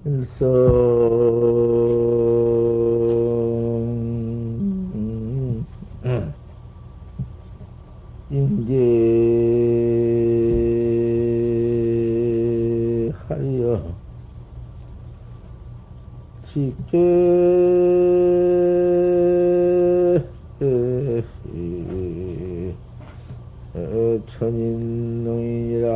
일성 인계하여 직계 천인농이라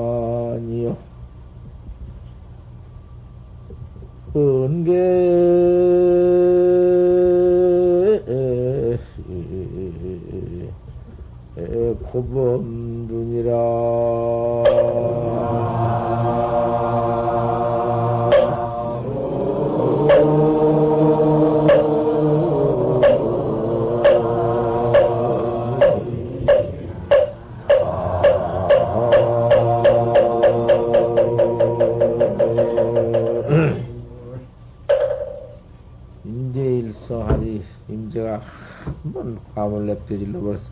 온일성아니요 은계 고범dun이라 인재일성하리 임재가 한번 화물 냅대질러 버렸어.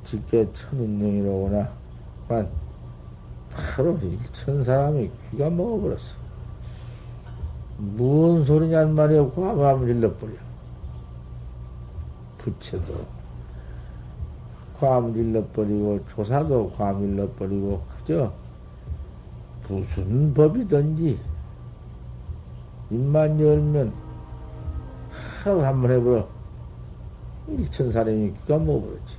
직계 천인령이로구나. 만 바로 일천 사람이 귀가 먹어버렸어. 무슨 소리냔 말이야. 화물 일러버려. 부채도 화물 일러버리고 조사도 화물 일러버리고 그저 무슨 법이든지 입만 열면 하루 한번 해보러 일천 사람이 귀가 먹어버렸지.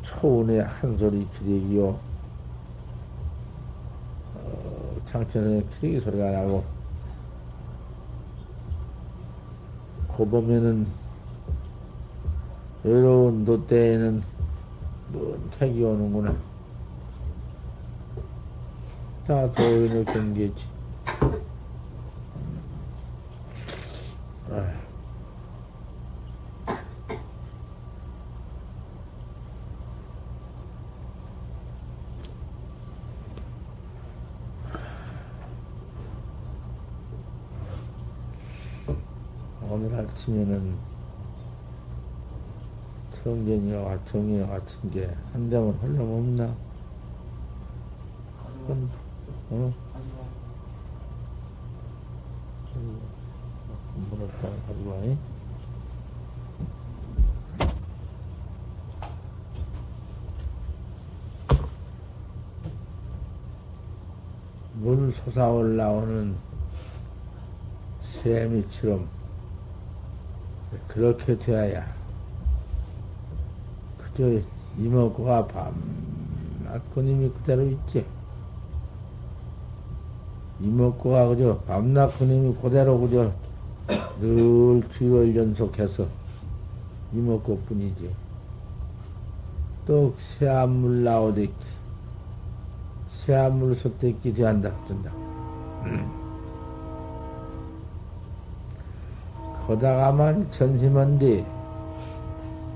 초운의 한 소리 기대기요. 창천의 기대기 소리가 나고 고보면은 외로운 도때에는 뭔 택이 오는구나. 다 도인의 경계지. 오늘 아침에는 성전이와 정이와 같은 게 한 대면 흘러없나? 어? 물었다 가지고 와니? 물 솟아 올라오는 쇠미처럼 그렇게 되어야 그저 이목구가 밤낮 끊임이 그대로 있지. 이목구가 그저 밤낮 끊임이 그대로 그저 늘 뒤를 연속해서 이목구 뿐이지. 또 새한물 나오듯이 새한물 솟대기 되한다 그런다. 거다가만 전심한데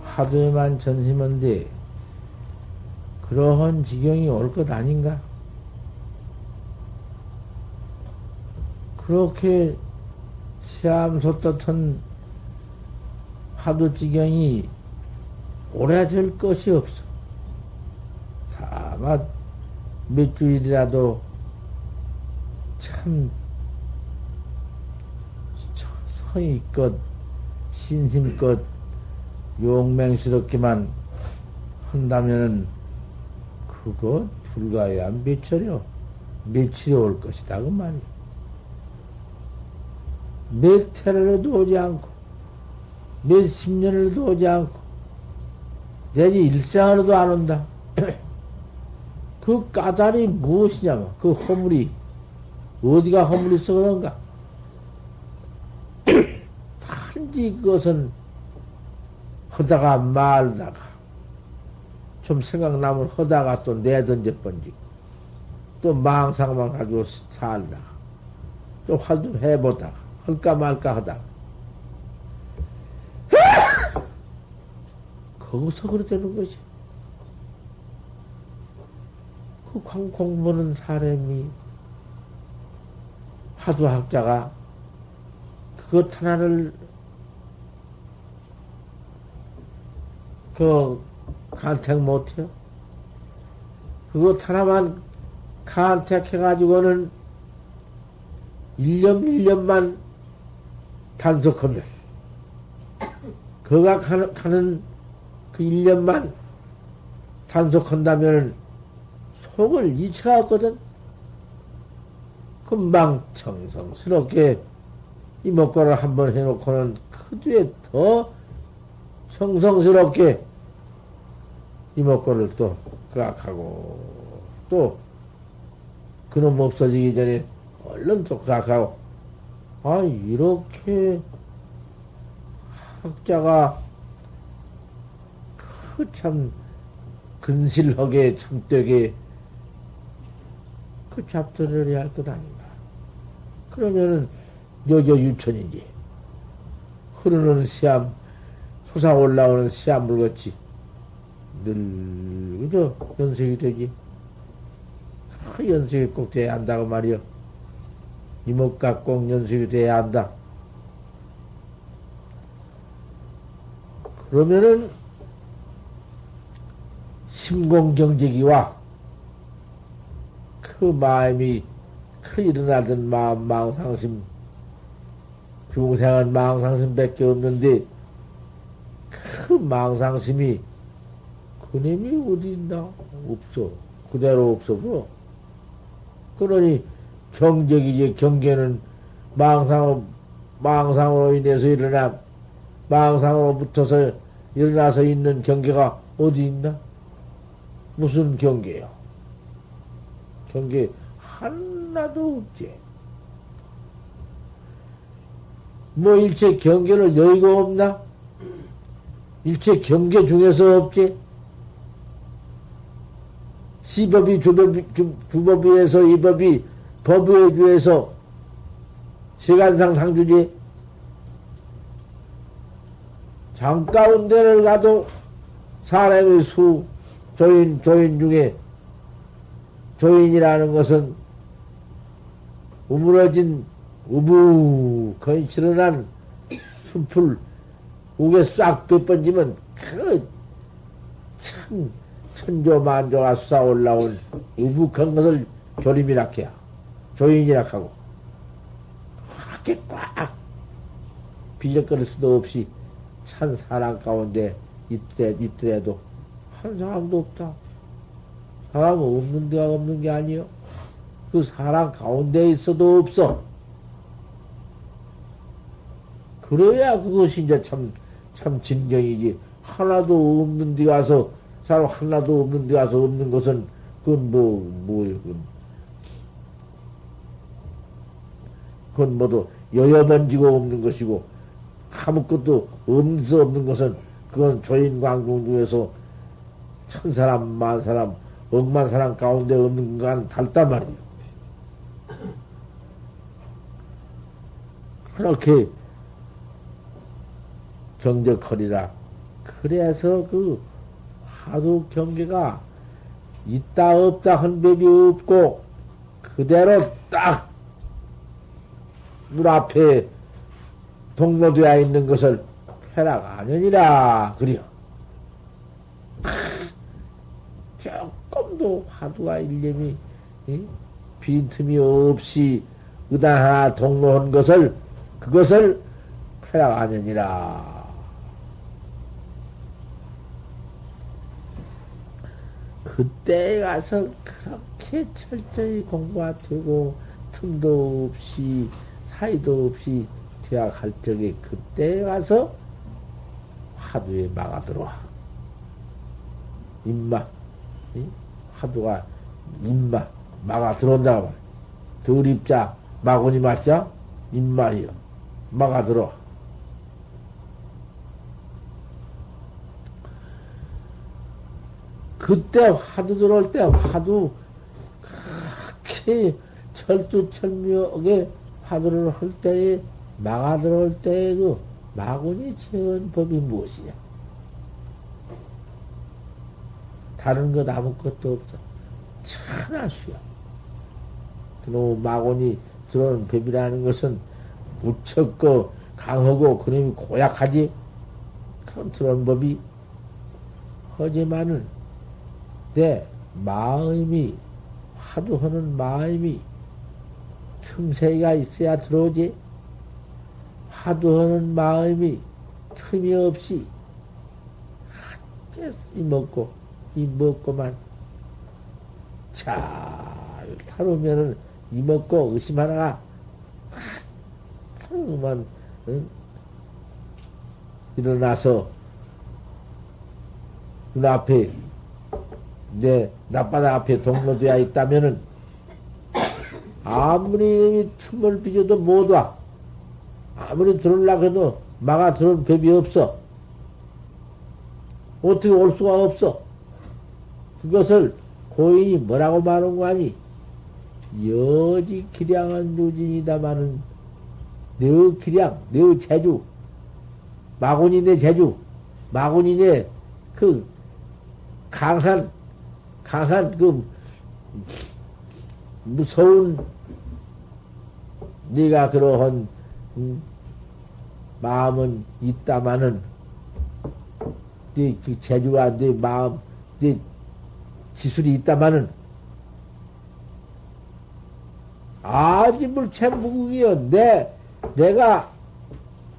하도에만 전심한데 그러한 지경이 올 것 아닌가? 그렇게 시암솟듯한 하도 지경이 오래될 것이 없어. 다마 몇 주일이라도 참 성의껏 신심껏 용맹스럽게만 한다면은 그거 불가야 며칠이요. 며칠이 올 것이다 그 말이야. 몇 태를도 오지 않고 몇 십년을도 오지 않고 내지 일생으로도 안 온다. 그 까닭이 무엇이냐고. 그 허물이 어디가 허물이 있어 그런가? 단지 그것은 하다가 말다가 좀 생각나면 하다가 또 내던져 번지고 또 망상만 가지고 살다가 또 활동해보다가 할까 말까 하다가 거기서 그래 되는 것이. 그 공부는 사람이 화두학자가 그것 하나를 간택 못해요. 그것 하나만 간택해가지고는 1년만 단속하면 그가 가는 그 1년만 단속한다면 속을 이치가 없거든. 금방 청성스럽게 이목구를 한번 해놓고는 그 뒤에 더 청성스럽게 이목구를 또 그악하고 또 그놈 없어지기 전에 얼른 또 그악하고. 아, 이렇게 학자가 그 참 근실하게 참되게 그 잡들을 해야 할 것 아닌가. 그러면은 여저 유천이지. 흐르는 시암, 솟아 올라오는 시암물 같이 늘 그저 연색이 되지. 그 연색이 꼭 돼야 한다고 말이여. 이목가 꼭 연색이 돼야 한다. 그러면은 심공경제기와 그 마음이 그 일어나던 마음 망상심 중생은 망상심밖에 없는데 그 망상심이 그놈이 어디 있나? 없어. 그대로 없어 보여. 그러니 경적이지. 경계는 망상으로 인해서 일어난 망상으로 붙어서 일어나서 있는 경계가 어디 있나? 무슨 경계요? 경계 하나도 없지. 뭐 일체 경계를 여의가 없나? 일체 경계 중에서 없지. 시법이 주법위에서 이법이 법위에 주에서 시간상 상주지. 장 가운데를 가도 사람의 조인 중에 조인이라는 것은 우물어진 우부 건실한 숲을 우게 싹 빼번지면 그 참 천조만조가 쏟아 올라온 우북한 것을 조림이라 해야 조인이라 하고 그렇게 꽉 비적거릴 수도 없이 찬 사람 가운데 있더라도 한 사람도 없다. 사람 없는 데가 없는 게 아니요. 그 사람 가운데 있어도 없어. 그래야 그것이 이제 참 진경이지. 하나도 없는 데 가서, 사람 하나도 없는 데 가서 없는 것은, 그건 뭐예요, 그건 모두 여여번지고 없는 것이고, 아무것도 없는 것은, 그건 조인광중 중에서 천 사람, 만 사람, 억만 사람 가운데 없는 건 달단 말이에요. 그렇게 경적거리라. 그래서 그 하도 경계가 있다 없다 한 법이 없고 그대로 딱 눈앞에 동로되어 있는 것을 쾌락 아니니라 그려. 조금도 화두와 일념이 빈틈이 없이 의단 하나 동로한 것을 그것을 쾌락 아니니라. 그때에 가서 그렇게 철저히 공부가 되고 틈도 없이 사이도 없이 되어갈 적에 그때에 가서 화두에 막아 들어와. 입맛, 화두가 입맛 막아 들어온다고 말이야. 덜 입자, 마구니 맞자, 입맛이요. 막아 들어와. 그때 화두 들어올 때 화두 그렇게 철두철미하게 화두를 할 때에 마가 들어올 때에 그 마군이 채운 법이 무엇이냐? 다른 것 아무것도 없어. 천하수야. 그놈 마군이 들어오는 법이라는 것은 무척 강하고 그놈이 고약하지. 그런 들어온 법이 하지만은 내 마음이 화두하는 마음이 틈새가 있어야 들어오지. 화두하는 마음이 틈이 없이 이먹고만 잘 타르면은 이먹고 의심 하나가 하루만 응? 일어나서 눈앞에 내 낮바닥 앞에 동로되어 있다면은 아무리 틈을 빚어도 못 와. 아무리 들어오려고 해도 마가 들어올 법이 없어. 어떻게 올 수가 없어. 그것을 고인이 뭐라고 말한 거 아니? 여지 기량은 누진이다마는 내 기량, 내 재주, 마군이 내 재주, 마군이 내 그 강한 그 무서운 네가 그러한 마음은 있다마는 네 그 재주와 네 마음, 네 기술이 있다마는 아지물 채무궁이여 내가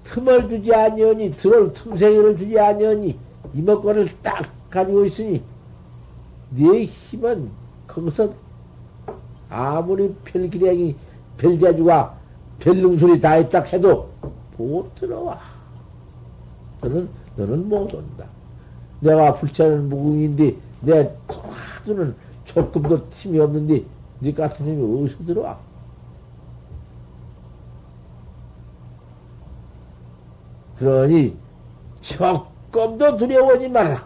틈을 주지 아니하니 들어올 틈새기를 주지 아니하니 이먹거를 딱 가지고 있으니 네 힘은 거기서 아무리 별기량이 별재주가 별능술이 다 있다 해도 못 들어와. 너는 못 온다. 내가 불체는 무궁인데 내 화두는 조금도 틈이 없는데 네 같은 놈이 어디서 들어와? 그러니 조금도 두려워하지 말라.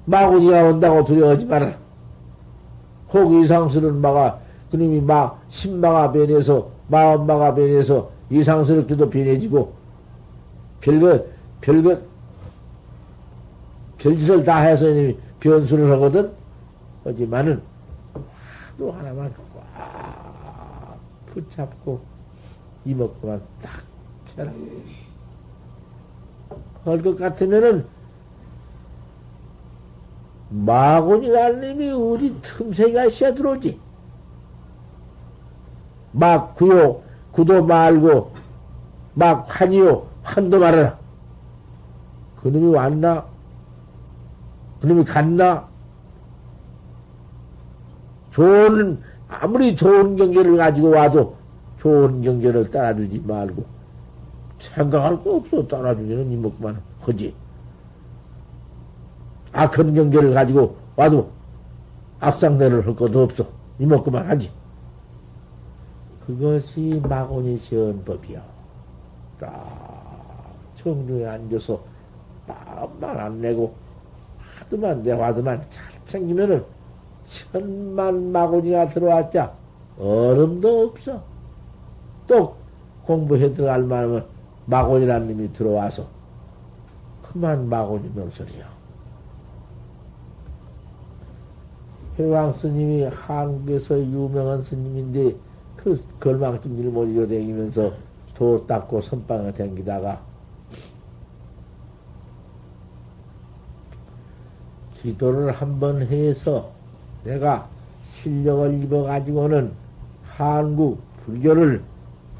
마구니가 온다고 두려워하지 말라. 혹 이상스러운 마가 그놈이 신마가 변해서 마음마가 변해서 이상스럽게도 변해지고 별짓을 다 해서 이놈이 변수를 하거든. 하지만은 화두 하나만 꽉 붙잡고 이먹고만 딱 펴라. 할 것 같으면은 마군이라는 놈이 어디 틈새가 있어야 들어오지. 막 구도 말고 막 환이요 환도 말아라. 그놈이 왔나? 그놈이 갔나? 아무리 좋은 경계를 가지고 와도 좋은 경계를 따라주지 말고 생각할 거 없어. 따라주기는 이먹만 하지. 악한 경계를 가지고 와도 악상대를 할 것도 없어. 이먹고만 하지. 그것이 마곤이 시원 법이야. 딱 정중에 앉아서 마음만 안 내고 하도만 내 화두만 잘 챙기면은 천만 마곤이가 들어왔자 얼음도 없어. 또 공부해 들어갈 만하면 마곤이라는 놈이 들어와서 그만 마곤이 몇 소리야. 회왕 스님이 한국에서 유명한 스님인데 그 걸망쯤 못 이뤄다니면서 도 닦고 선방에 댕기다가 기도를 한번 해서 내가 실력을 입어가지고는 한국 불교를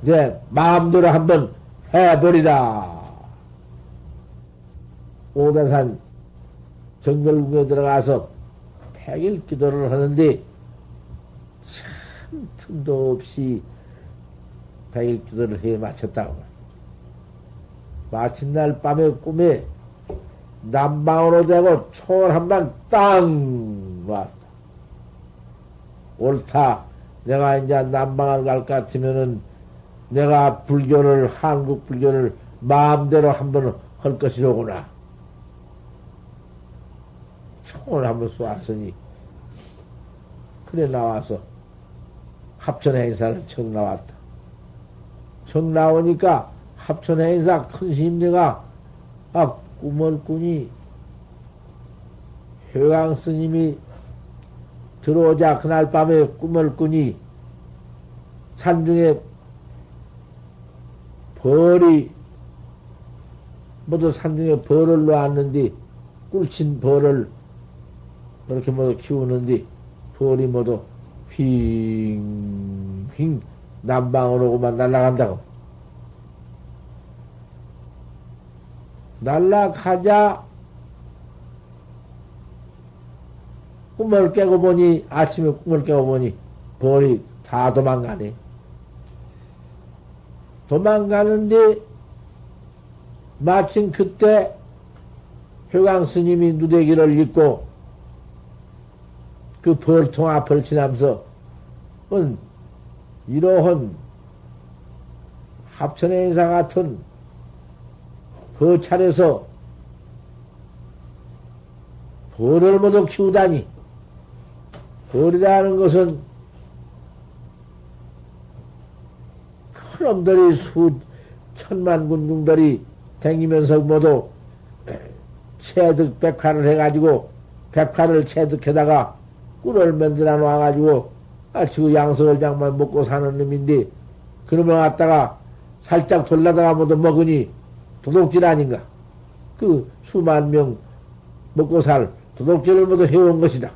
내 마음대로 한번 해버리다. 오대산 정결궁에 들어가서 100일 기도를 하는데 참 틈도 없이 100일 기도를 해 마쳤다고. 마친 날 밤에 꿈에 남방으로 되고 초월 한방 땅 왔다. 옳다. 내가 이제 남방을 갈 것 같으면은 내가 불교를, 한국 불교를 마음대로 한번 할 것이로구나. 총을 한번 쏘았으니, 그래 나와서 합천 행사를 청 나왔다. 청 나오니까 합천 행사 큰 스님네가 꿈을 꾸니 효강 스님이 들어오자 그날 밤에 꿈을 꾸니 산중에 벌이 모두 산중에 벌을 놓았는데 꿀친 벌을 그렇게 모두 키우는데 벌이 모두 휙휙 남방으로만 날아간다고. 날아가자 꿈을 깨고 보니, 아침에 꿈을 깨고 보니 벌이 다 도망가네. 도망가는데 마침 그때 효강 스님이 누대기를 입고 그 벌통 앞을 지나면서 이러한 합천의 인사 같은 그 차례에서 벌을 모두 키우다니, 벌이라는 것은 큰 놈들이 수천만 군중들이 댕기면서 모두 체득 백화를 해가지고 백화를 체득해다가 꿀을 만들어 놔가지고 지금 양석을 장만 먹고 사는 놈인데, 그러면 왔다가 살짝 돌라다가 모두 먹으니 도둑질 아닌가? 그 수만 명 먹고 살 도둑질을 모두 해온 것이다.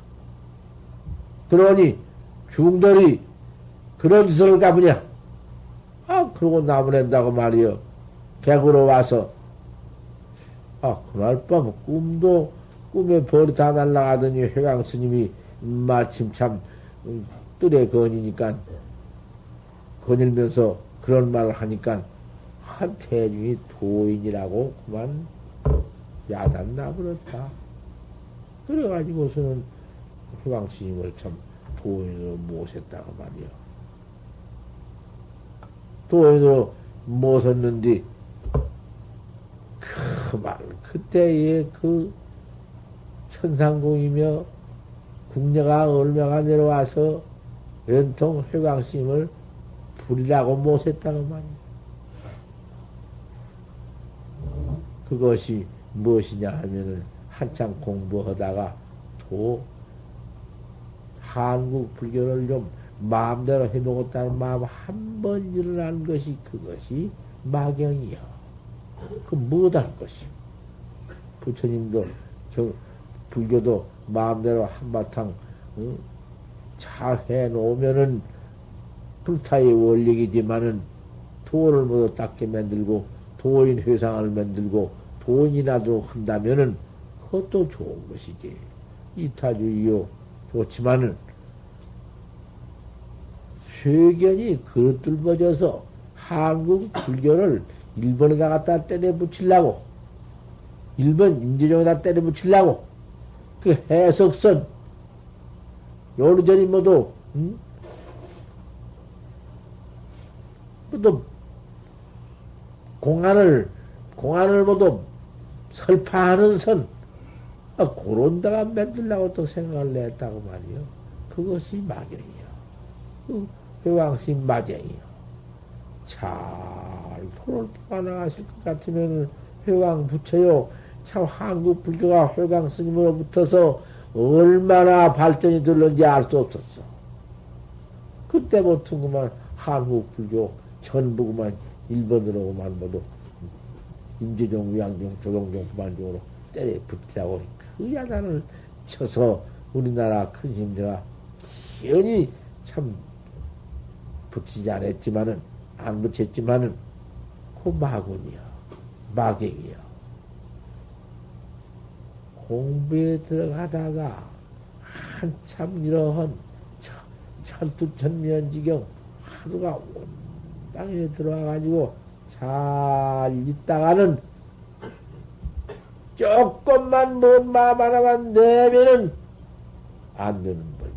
그러니 중들이 그런 짓을 가보냐? 그러고 나무낸다고 말이여. 객으로 와서 그날 밤 꿈에 벌이 다 날아가더니 회강 스님이 마침 참 뜰에 건이니까 거닐면서 그런 말을 하니까 한 태중이 도인이라고 그만 야단 나버렸다. 그래가지고서는 회강 스님을 참 도인으로 모셨다고 말이야. 도인으로 모셨는데 그때의 그 천상궁이며 궁녀가 얼마가 내려와서 연통 회강 스님을 불이라고 모셨다고 말이야. 그것이 무엇이냐 하면은 한참 공부하다가 한국 불교를 좀 마음대로 해보겠다는 마음 한 번 일어난 것이 그것이 마경이야. 그 못할 것이. 부처님도 불교도 마음대로 한바탕 잘 해놓으면은 불타의 원력이지만은 도를 모두 닦게 만들고 도인 회상을 만들고 도인이라도 한다면은 그것도 좋은 것이지. 이타주의요 좋지만은 세견이 그릇들 버져서 한국 불교를 일본에다 갖다 때려 붙이려고, 일본 임재정에다 때려 붙이려고 그 해석선 요리저리 모두 모두 공안을 모두 설파하는 선 그런 데가 만들려고 또 생각을 냈다고 말이요. 그것이 마경이요. 그 회왕심 마경이요. 잘 토를 퍼나가실 것 같으면 회왕 부처요. 참 한국 불교가 회강 스님으로 붙어서 얼마나 발전이 들는지 알 수 없었어. 그때부터 그만 한국 불교 전부 그만 일본으로 그만 모두 임재종, 위양종, 조경종, 부반종으로 때려 붙이라고 그 야단을 쳐서 우리나라 큰 심제가 희연히 참 붙이지 않았지만은, 안 붙였지만은, 그 마군이야. 마객이야. 공부에 들어가다가 한참 이러한 천투천면지경 하루가 온당에 들어와가지고 잘 있다가는 조금만 먼 마음 하나만 내면은 안 되는 법이.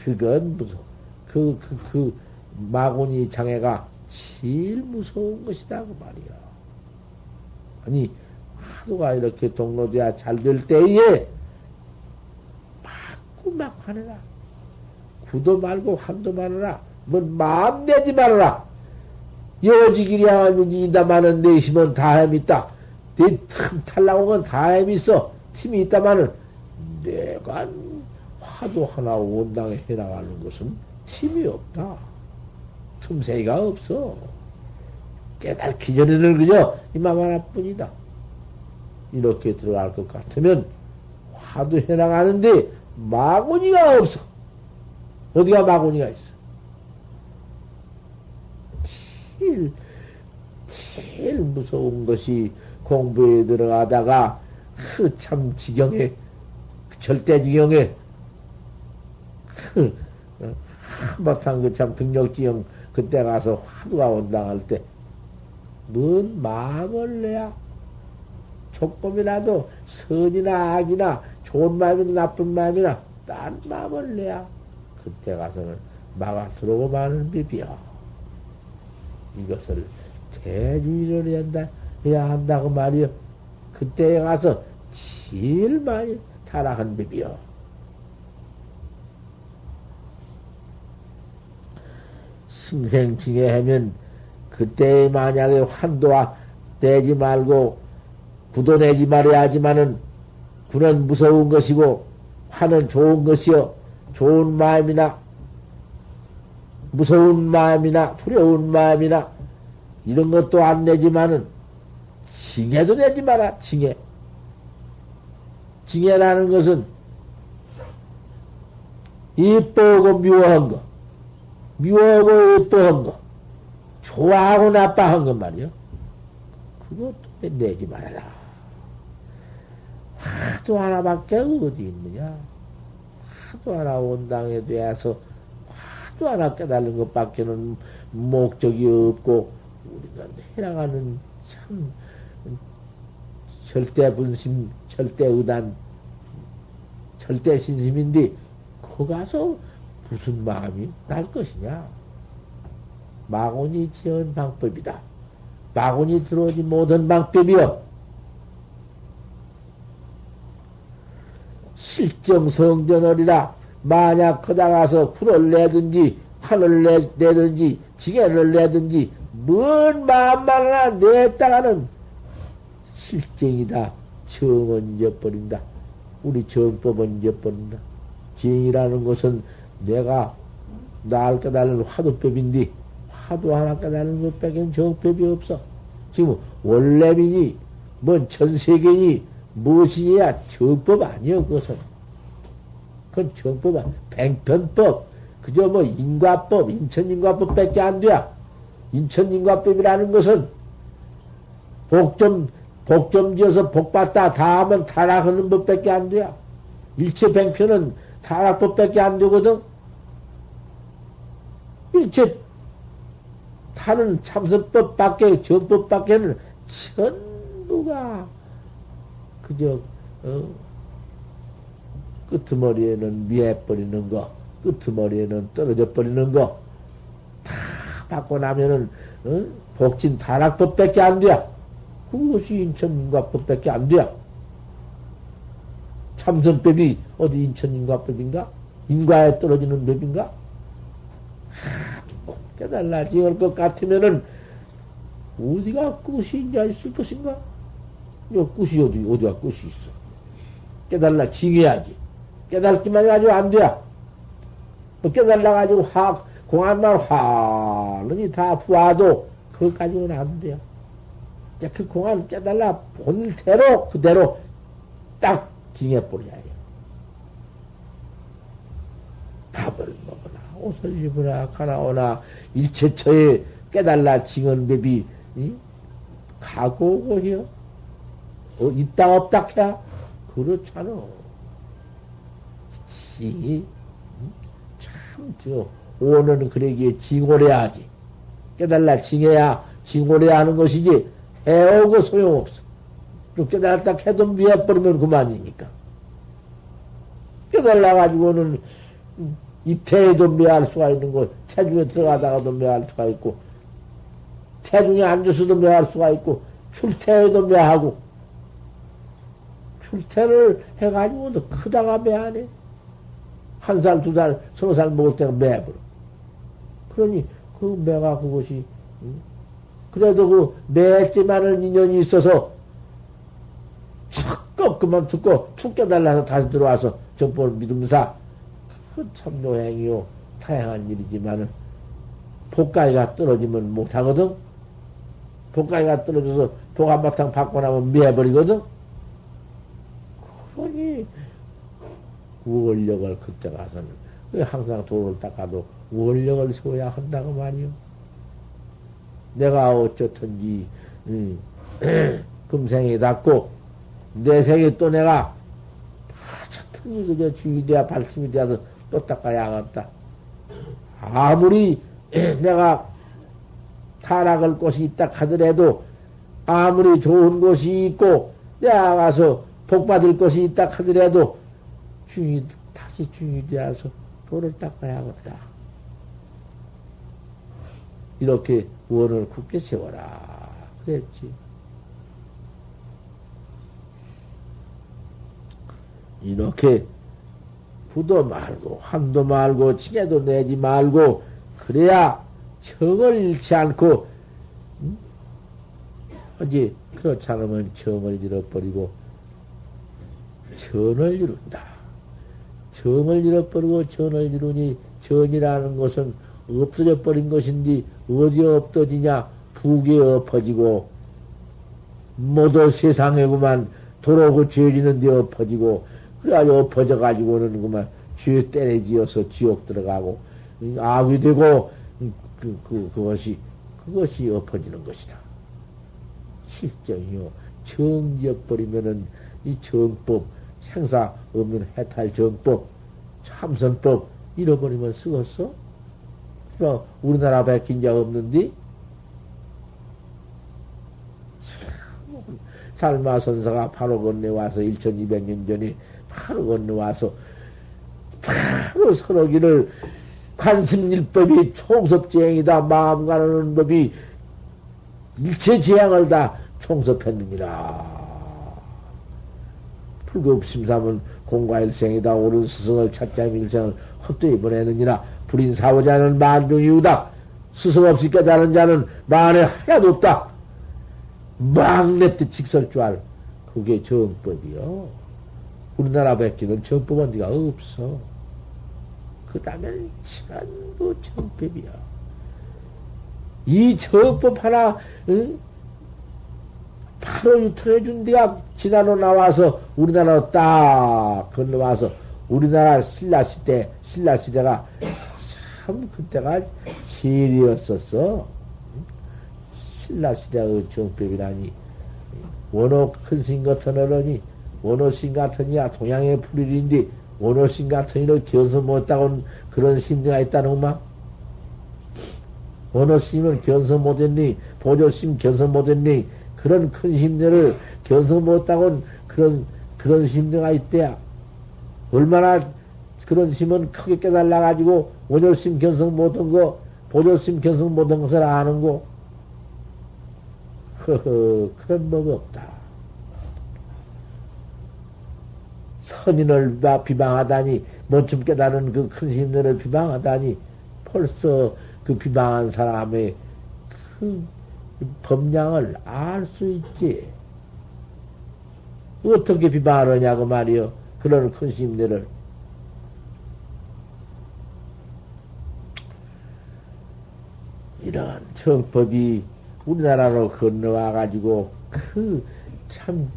그건 무서워. 그 마구니 장애가 제일 무서운 것이다 그 말이야. 아니 화두가 이렇게 동로돼야 잘 될 때에 자꾸 막 하느라. 구도 말고 환도 말아라. 뭔 마음 내지 말아라. 여지기랴 하는지 이다마는 내 힘은 다햄 있다. 내 틈 탈라고면 다햄 있어. 팀이 있다마는 내가 화도 하나 원당에 해나가는 것은 팀이 없다. 틈새가 없어. 깨닫기 전에는 그저 이맘 하나뿐이다. 이렇게 들어갈 것 같으면 화도 해나가는데 마구니가 없어. 어디가 마구니가 있어? 제일 무서운 것이 공부에 들어가다가 그 참 지경에 절대 지경에 그 한바탕 그 참 등력지경 그때 가서 화두가 온당할 때 뭔 마음을 내야 조금이라도 선이나 악이나 좋은 마음이나 나쁜 마음이나 딴 마음을 내야 그때 가서는 막아 들어오고 마는 법이야. 이것을 대주의를 해야 한다고 말이요. 그때에 가서 제일 많이 타락한 법이요. 심생칭에 하면 그때 만약에 환도와 내지 말고 구도 내지 말아야 하지만은 구는 무서운 것이고 화는 좋은 것이요. 좋은 마음이나 무서운 마음이나 두려운 마음이나 이런 것도 안 내지만은 징해도 내지 마라. 징해. 징해라는 것은 이뻐하고 미워한 거, 미워하고 이뻐한 거, 좋아하고 나빠한 것 말이요. 그것도 내지 말아라. 화두 하나밖에 어디 있느냐? 화두 하나 온당에 대해서 화두 하나 깨달는 것밖에는 목적이 없고 우리가 해나가는 참 절대 분심, 절대 의단, 절대 신심인데 거 가서 무슨 마음이 날 것이냐? 마군이 지은 방법이다. 마군이 들어오지 못한 방법이요. 실정성전을이라 만약 거다 가서 불을 내든지 판을 내든지 지게를 내든지 뭔 마음만 하나 냈다가는 실정이다. 정은 잊어버린다. 우리 정법은 잊어버린다. 정이라는 것은 내가 날 깨달는 화두법인데 화두 하나 깨달는 것밖에는 정법이 없어. 지금 원래이니 뭔 전세계니 무엇이냐 정법 아니여. 그것은 그건 정법 아니야. 뱅편법 그저 뭐 인과법 인천인과법밖에 안 돼. 인천인과법이라는 것은 복좀 지어서 복받다 다하면 타락하는 법밖에 안 돼. 일체 뱅편은 타락법밖에 안 되거든. 일체 타는 참선법밖에 정법밖에는 전부가 그저 끄트머리에는 미해버리는 거, 끄트머리에는 떨어져 버리는 거 다 받고 나면은 복진 타락법밖에 안 돼. 그것이 인천인과법밖에 안 돼. 참선법이 어디 인천인과법인가? 인과에 떨어지는 법인가? 깨달라 지을 것 같으면은 어디가 끝이 이제 있을 것인가? 요 끝이 어디가 끝이 있어? 깨달라 징해야지. 깨달기만 해가지고 안 돼. 뭐 깨달라가지고 공안만 화는이 다 부하도 그것 가지고는 안 돼요. 그 공안 깨달라 본대로 그대로 딱 징해버려야 해요. 밥을 먹으나 옷을 입으나 가나오나 일체처에 깨달라 징은 법이 가고 오고요. 있다 없다 해야 그렇잖아. 징이 참 오는 그러기에 징오래야 하지. 깨달라 징해야 징오래야 하는 것이지 해오고 소용없어. 또 깨달았다 해도 미해버리면 그만이니까. 깨달아가지고는 입태에도 매할 수가 있는 거, 태중에 들어가다가도 매할 수가 있고, 태중에 앉아서도 매할 수가 있고, 출태에도 매하고, 출퇴를 해가지고 너 크다가 매 안 해. 한 살, 두 살, 서너 살 먹을 때가 매버려. 그러니 그 매가 그것이 그래도 그 매지만은 인연이 있어서 척겁 그만 듣고 툭 깨달아서 다시 들어와서 정법을 믿음사 그 참 노행이요 다양한 일이지만은 복가위가 떨어지면 못하거든. 복가위가 떨어져서 복 한바탕 받고 나면 매버리거든. 그러니 원력을 그때 가서는 항상 도를 닦아도 원력을 세워야 한다고 말이요. 내가 어쩌든지 금생에 닿고 내 생에 또 내가 어쩌든지 그저 주의 돼야 발심이 되어서 또 닦아야겠다. 아무리 내가 타락할 곳이 있다 하더라도 아무리 좋은 곳이 있고 내가 가서 복받을 곳이 있다 하더라도 다시 주의 되어서 도를 닦아야겠다. 이렇게 원을 굳게 세워라. 그랬지. 이렇게 부도 말고, 함도 말고, 칭해도 내지 말고, 그래야 정을 잃지 않고, 어지, 그렇지 않으면 정을 잃어버리고, 전을 이룬다. 정을 잃어버리고 전을 이루니, 전이라는 것은 없어져 버린 것인데, 어디에 없어지냐? 북에 엎어지고, 모두 세상에구만 도로고 죄지는 데 엎어지고, 그래가지고 엎어져가지고는 그만 죄 때려지어서 지옥 들어가고, 악이 되고, 그것이 엎어지는 것이다. 실정이요. 정지어버리면은 이 정법, 생사 없는 해탈 정법, 참선법, 잃어버리면 쓰겠어? 우리나라 백긴 자 없는데? 살마선사가 바로 건네와서 1200년 전에 바로 건네와서 바로 서러기를 관심일법이 총섭재행이다. 마음 가르는 법이 일체 재앙을 다 총섭했느니라. 불급심삼은 공과일생이다. 옳은 스승을 찾자 일생을 헛되이 보내느니라. 불인 사오자는 만중이우다. 스승 없이 깨달은 자는 만에 하나도 없다. 막 냅듯 직설 줄 알. 그게 정법이요. 우리나라 백기는 정법은 네가 없어. 그 다음에는 전부 정법이야. 이 정법 하나, 바로 유통해준 데가 지나로 나와서 우리나라로 딱 건너와서 우리나라 신라시대가 참 그때가 시일이었었어. 신라시대의 정법이라니. 원호 큰신 같은 어른이, 원호신 같으니야 동양의 불일인데, 원호신 같은 이를 견서 못하고는 그런 심리가 있다는구만. 원호심은 견서 못했니? 보조심 견서 못했니? 그런 큰 심리를 견서 못하고는 그런 심리가 있대야. 얼마나 그런 심은 크게 깨달아가지고 원효심 견성 못한 거, 보조심 견성 못한 것을 아는 거. 그런 법이 없다. 선인을 비방하다니, 먼춤 깨달은 그 큰 심리를 비방하다니, 벌써 그 비방한 사람의 그 법량을 알 수 있지. 어떻게 비방하느냐고 말이요. 그런 큰 심리를. 이런 정법이 우리나라로 건너와가지고 그 참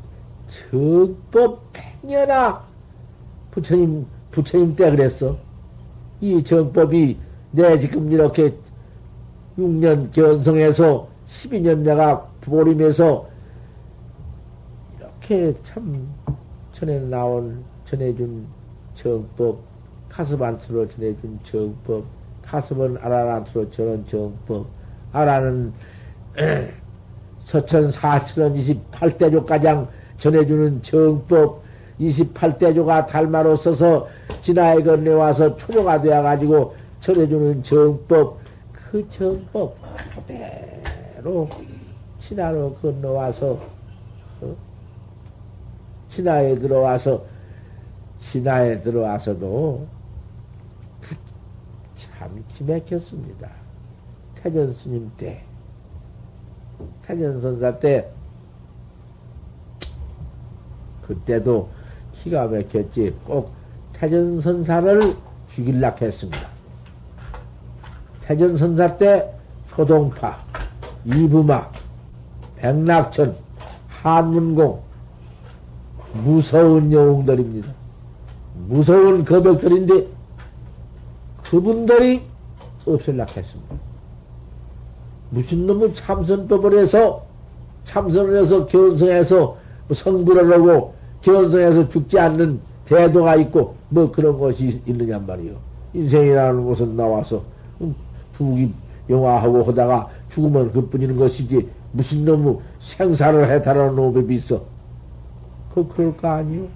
정법 백년아 부처님 때 그랬어. 이 정법이 내 지금 이렇게 6년 견성해서 12년 내가 보림해서 이렇게 참 전해준 정법, 가슴안투로 전해준 정법, 가슴은 아라란투로 전한 정법, 아라는 서천 4천원 28대조 가장 전해주는 정법, 28대조가 달마로 써서 진화에 건네와서 초조가 되어가지고 전해주는 정법, 그 정법 그대로 진화로 건너와서 진화에 들어와서도 참 기맥혔습니다. 태전 스님 때, 태전 선사 때, 그때도 기가 막혔지. 꼭 태전 선사를 죽일락 했습니다. 태전 선사 때 소동파, 이부마, 백낙천, 한문공, 무서운 영웅들입니다. 무서운 거벽들인데 그분들이 없앨락 했습니다. 무슨 놈은 참선법을 해서 참선을 해서 견성해서 성불을 하고 견성해서 죽지 않는 대도가 있고 뭐 그런 것이 있느냐 말이요. 인생이라는 곳은 나와서 부귀 영화하고 하다가 죽으면 그뿐인 것이지 무슨 놈의 생사를 해탈하는 노법이 있어. 그럴 거 아니요.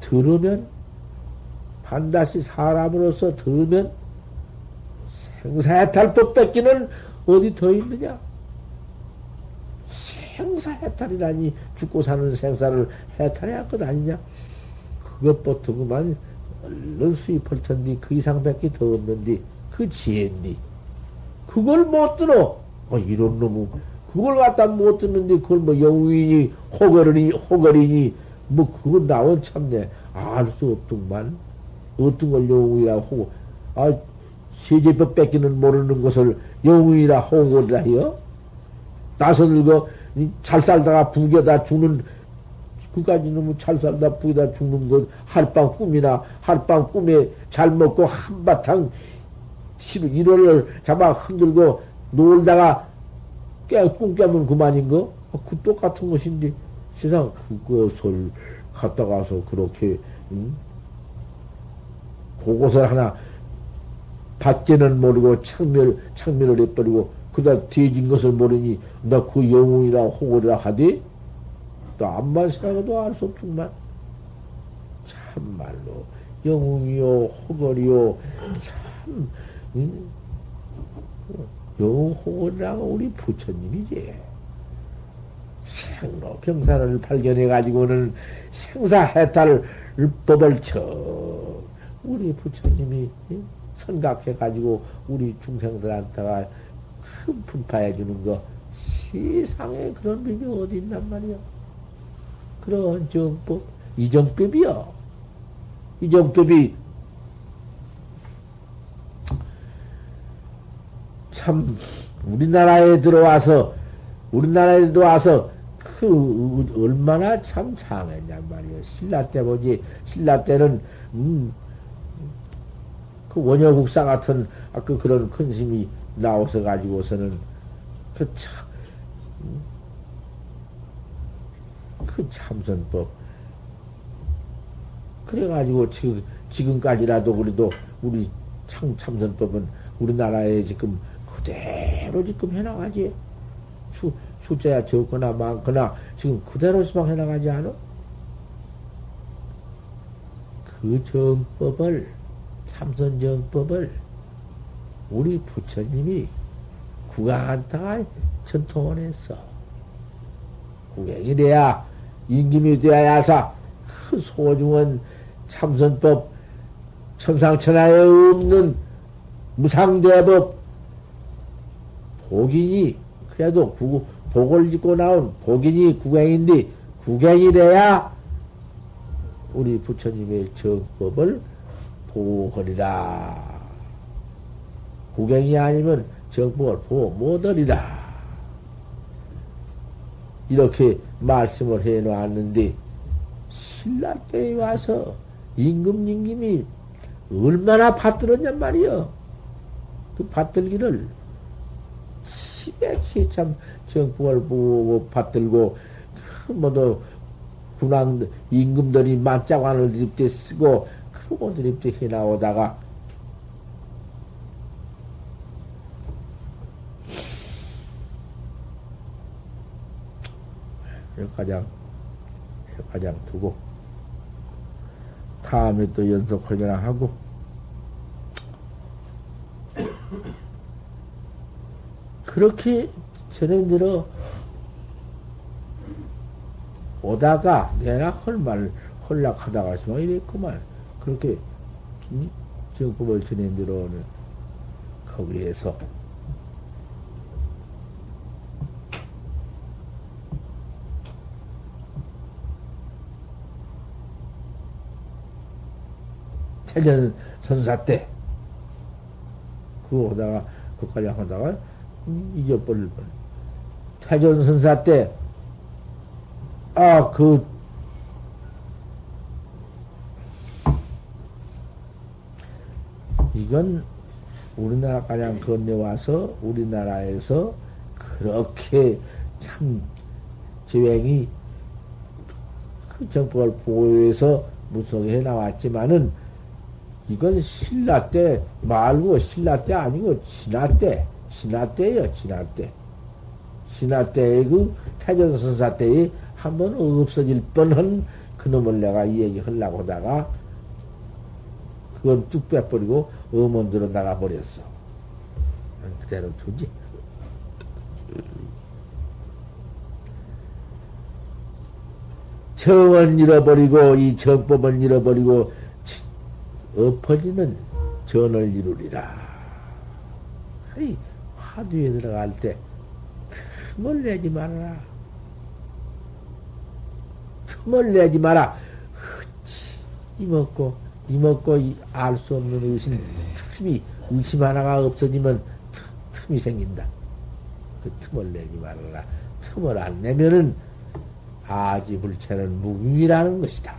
들으면 반드시 사람으로서 들으면 생사해탈법 뺏기는 어디 더 있느냐? 생사해탈이라니 죽고 사는 생사를 해탈해야 할 것 아니냐? 그것부터 그만 얼른 수입할 텐데 그 이상밖에 더 없는데 그 지혜인데 그걸 못 들어. 이런 놈은 그걸 갖다 못 듣는데 그걸 뭐 영웅이니 호걸이니 뭐 그거 나온 참네 알 수 없더만. 어떤 걸 영웅이라 하고 세제법 뺏기는 모르는 것을 영웅이라 호걸이라 해요? 나선 잘 살다가 부겨다 죽는 그까지 놈은 잘 살다 부겨다 죽는 것 하룻밤 꿈이나 하룻밤 꿈에 잘 먹고 한바탕 일월을 잡아 흔들고 놀다가 꿈 깨면 그만인 거? 그 똑같은 것인데 세상 그것을 갖다가서 그렇게 그것을 하나 받지는 모르고 창멸을 해버리고 그다 뒤진 것을 모르니 나 그 영웅이라 호구라 하되 또 암만 생각해도 알 수 없지만 참말로 영웅이요 호걸이요 참 영웅 호걸이라고 우리 부처님이지. 생로병사를 발견해 가지고는 생사해탈 법을 우리 부처님이 선각해 가지고 우리 중생들한테가 큰 분파해 주는 거 세상에 그런 법이 어디 있단 말이야. 그런 정법 이정법이요. 이정법이 참 우리나라에 들어와서 그 얼마나 참 장했냔 말이에요. 신라 때 보지. 신라 때는 그 원효국사 같은 그런 큰 스님이 나와서 가지고서는 그 참선법 그래가지고 지금까지라도 그래도 우리 참선법은 우리나라에 지금 그대로 지금 해나가지. 숫자야 적거나 많거나 지금 그대로 수박 해나가지 않아? 그 정법을, 참선정법을 우리 부처님이 구강한타가 전통을 했어. 구경이 돼야, 임금이 돼야 야사, 그 소중한 참선법, 천상천하에 없는 무상대법, 복인이, 그래도 복을 짓고 나온 복인이 구경인데, 구경이 돼야 우리 부처님의 정법을 보호하리라. 구경이 아니면 정법을 보호 못하리라. 이렇게 말씀을 해 놨는데, 신라 때에 와서 임금님이 얼마나 받들었냔 말이요. 그 받들기를 심하게 참 정법을 보고 받들고, 모두 군왕, 임금들이 만자관을 드립대 쓰고, 그러고 드립대 해 나오다가, 가장 두고, 다음에 또 연속하려나 하고, 그렇게 전에 들어 오다가 내가 헐말 헐락하다가 시방 이랬구만. 그렇게 정법을 전해 들어오는 거기에서 태전 선사 때 그거 오다가 그까지 하다가 잊어버릴 뻔. 태전 선사 때 이건 우리나라 가장 건네와서 우리나라에서 그렇게 참 재행이 그 정법을 보호해서 무속에 해 나왔지만은 이건 신라 때 말고 신라 때 아니고 진화 때예요. 진화 때의 그 태전선사 때에 한번 없어질 뻔한 그놈을 내가 이 얘기 하려고 하다가 그건 뚝 빼버리고 음원대로 나가버렸어. 그대로 두지. 정은 잃어버리고 이 정법은 잃어버리고 엎어지는 전을 이루리라. 아이, 화두에 들어갈 때 틈을 내지 말아라. 틈을 내지 마라. 이먹고 알 수 없는 의심, 의심 하나가 없어지면 틈이 생긴다. 그 틈을 내지 말아라. 틈을 안 내면은 아지불체는 무기라는 것이다.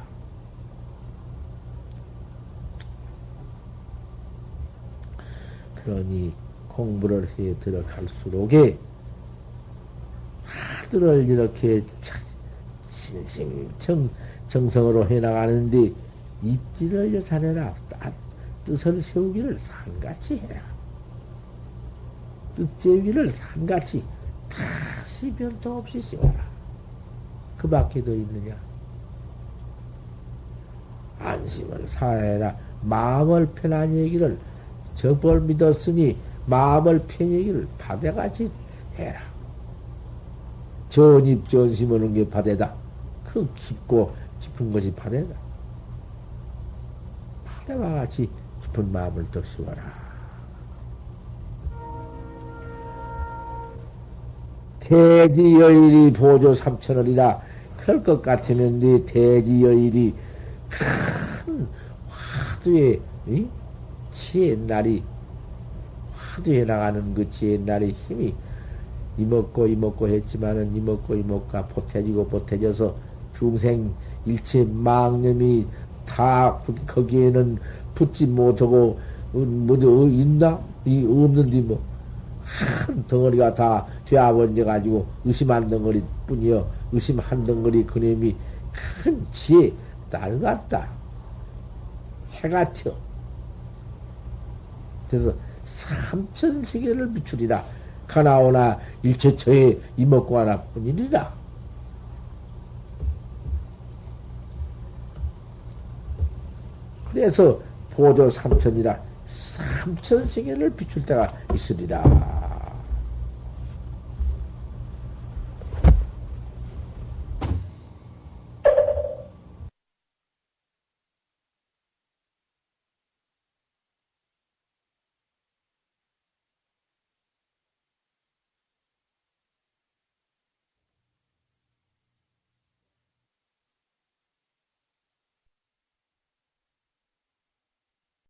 그러니 공부를 해 들어갈수록에 하들을 이렇게 정성으로 해나가는데 입지를 여산해라. 뜻을 세우기를 산같이 해라. 뜻 세우기를 산같이 다시 변통 없이 세워라. 그 밖에 더 있느냐? 안심을 사해라. 마음을 편한 얘기를 정법을 믿었으니 마음을 편 얘기를 바다같이 해라. 전입전심 오는 게 바다다. 그 깊고 깊은 것이 바다다. 바다와 같이 깊은 마음을 더 씌워라. 대지여일이 보조 삼천을이라 그럴 것 같으면 네 대지여일이 큰 화두에 지혜 날이 화두에 나가는 그 지혜 날의 힘이 이먹고 했지만은 이먹고가 보태져서 중생 일체 망념이 다 거기에는 붙지 못하고 있나? 이 없는데 뭐 한 덩어리가 다 되어번져 가지고 의심 한 덩어리 뿐이여. 의심 한 덩어리 그놈이 큰 지혜 딸 같다. 해 같여. 그래서 삼천세계를 비추리라. 가나오나 일체처에 이먹고 하나뿐이니라. 그래서 보조 삼천이라 삼천세계를 비출 때가 있으리라.